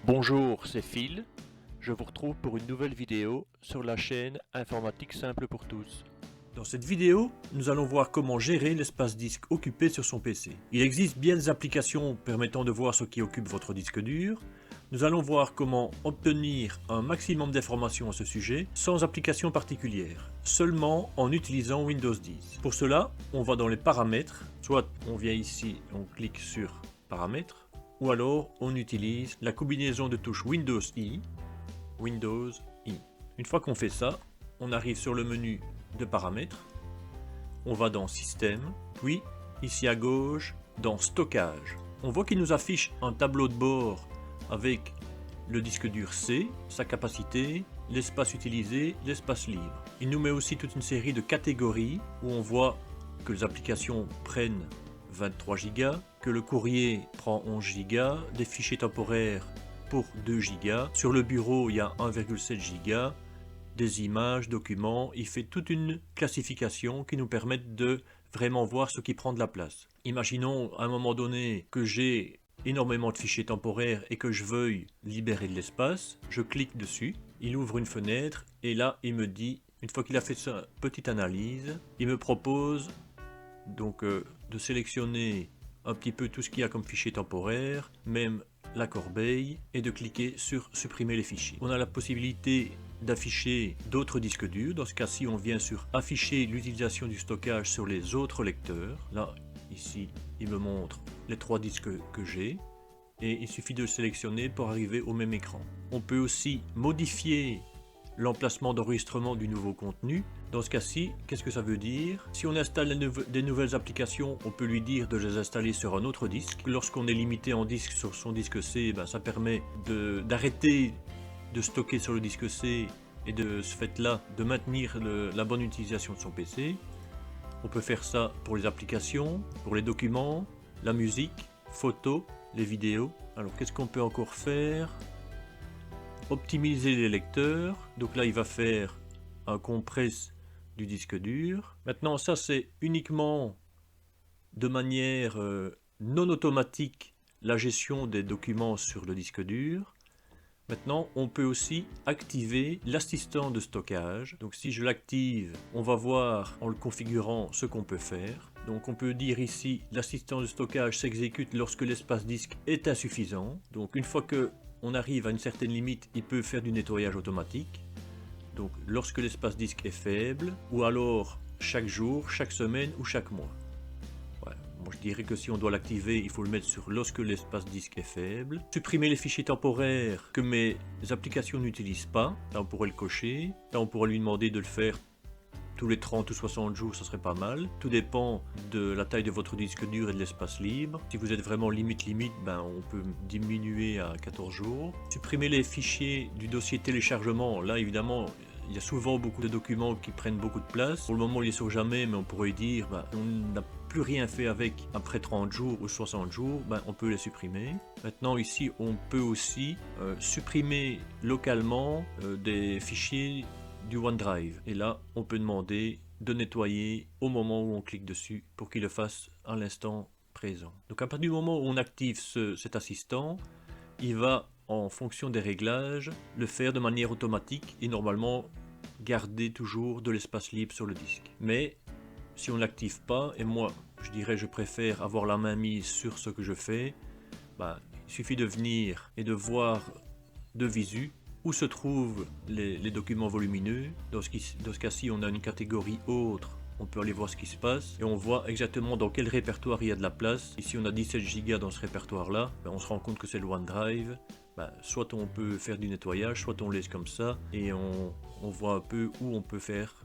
Bonjour, c'est Phil. Je vous retrouve pour une nouvelle vidéo sur la chaîne Informatique Simple pour tous. Dans cette vidéo, nous allons voir comment gérer l'espace disque occupé sur son PC. Il existe bien des applications permettant de voir ce qui occupe votre disque dur. Nous allons voir comment obtenir un maximum d'informations à ce sujet sans application particulière, seulement en utilisant Windows 10. Pour cela, on va dans les paramètres, soit on vient ici, on clique sur paramètres, ou alors on utilise la combinaison de touches Windows I, Windows I. Une fois qu'on fait ça, on arrive sur le menu de paramètres, on va dans système, puis ici à gauche dans stockage. On voit qu'il nous affiche un tableau de bord avec le disque dur C, sa capacité, l'espace utilisé, l'espace libre. Il nous met aussi toute une série de catégories où on voit que les applications prennent 23 Go, que le courrier prend 11 Go, des fichiers temporaires pour 2 Go. Sur le bureau, il y a 1,7 Go, des images, documents. Il fait toute une classification qui nous permet de vraiment voir ce qui prend de la place. Imaginons à un moment donné que j'ai énormément de fichiers temporaires et que je veuille libérer de l'espace. Je clique dessus, il ouvre une fenêtre et là il me dit, une fois qu'il a fait sa petite analyse, il me propose donc de sélectionner un petit peu tout ce qu'il y a comme fichier temporaire, même la corbeille, et de cliquer sur supprimer les fichiers. On a la possibilité d'afficher d'autres disques durs. Dans ce cas-ci, on vient sur afficher l'utilisation du stockage sur les autres lecteurs. Là, ici, il me montre les 3 disques que j'ai et il suffit de le sélectionner pour arriver au même écran. On peut aussi modifier l'emplacement d'enregistrement du nouveau contenu. Dans ce cas-ci, qu'est-ce que ça veut dire? Si on installe des nouvelles applications, on peut lui dire de les installer sur un autre disque. Lorsqu'on est limité en disque sur son disque C, ça permet d'arrêter de stocker sur le disque C et de ce fait-là de maintenir la bonne utilisation de son PC. On peut faire ça pour les applications, pour les documents, la musique, photos, les vidéos. Alors qu'est-ce qu'on peut encore faire? Optimiser les lecteurs. Donc là il va faire un compresse du disque dur. Maintenant ça c'est uniquement de manière non automatique la gestion des documents sur le disque dur. Maintenant, on peut aussi activer l'assistant de stockage. Donc si je l'active, on va voir en le configurant ce qu'on peut faire. Donc on peut dire ici, l'assistant de stockage s'exécute lorsque l'espace disque est insuffisant. Donc une fois que on arrive à une certaine limite, il peut faire du nettoyage automatique. Donc lorsque l'espace disque est faible, ou alors chaque jour, chaque semaine ou chaque mois. Moi, je dirais que si on doit l'activer, il faut le mettre sur lorsque l'espace disque est faible. Supprimer les fichiers temporaires que mes applications n'utilisent pas. Là, on pourrait le cocher. Là, on pourrait lui demander de le faire tous les 30 ou 60 jours, ça serait pas mal. Tout dépend de la taille de votre disque dur et de l'espace libre. Si vous êtes vraiment limite, on peut diminuer à 14 jours. Supprimer les fichiers du dossier téléchargement. Là, évidemment, il y a souvent beaucoup de documents qui prennent beaucoup de place. Pour le moment, il est sur jamais, mais on pourrait dire, on n'a plus rien fait avec après 30 jours ou 60 jours, on peut les supprimer. Maintenant, ici, on peut aussi supprimer localement des fichiers du OneDrive. Et là, on peut demander de nettoyer au moment où on clique dessus pour qu'il le fasse à l'instant présent. Donc à partir du moment où on active cet assistant, il va, en fonction des réglages, le faire de manière automatique et normalement garder toujours de l'espace libre sur le disque. Mais si on ne l'active pas, et moi je préfère avoir la main mise sur ce que je fais, il suffit de venir et de voir de visu où se trouvent les documents volumineux. Dans ce cas-ci, on a une catégorie autre. On peut aller voir ce qui se passe et on voit exactement dans quel répertoire il y a de la place. Ici, on a 17 Go dans ce répertoire-là. On se rend compte que c'est le OneDrive. Soit on peut faire du nettoyage, soit on laisse comme ça et on voit un peu où on peut faire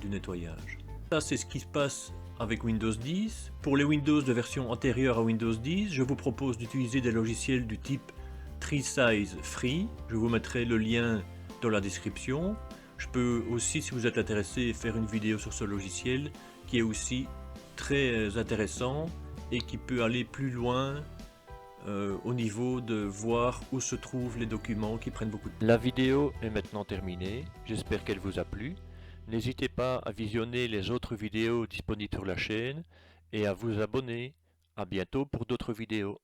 du nettoyage. Ça, c'est ce qui se passe avec Windows 10. Pour les Windows de version antérieure à Windows 10, je vous propose d'utiliser des logiciels du type TreeSize Free. Je vous mettrai le lien dans la description. Je peux aussi, si vous êtes intéressé, faire une vidéo sur ce logiciel qui est aussi très intéressant et qui peut aller plus loin au niveau de voir où se trouvent les documents qui prennent beaucoup de temps. La vidéo est maintenant terminée, j'espère qu'elle vous a plu. N'hésitez pas à visionner les autres vidéos disponibles sur la chaîne et à vous abonner. À bientôt pour d'autres vidéos.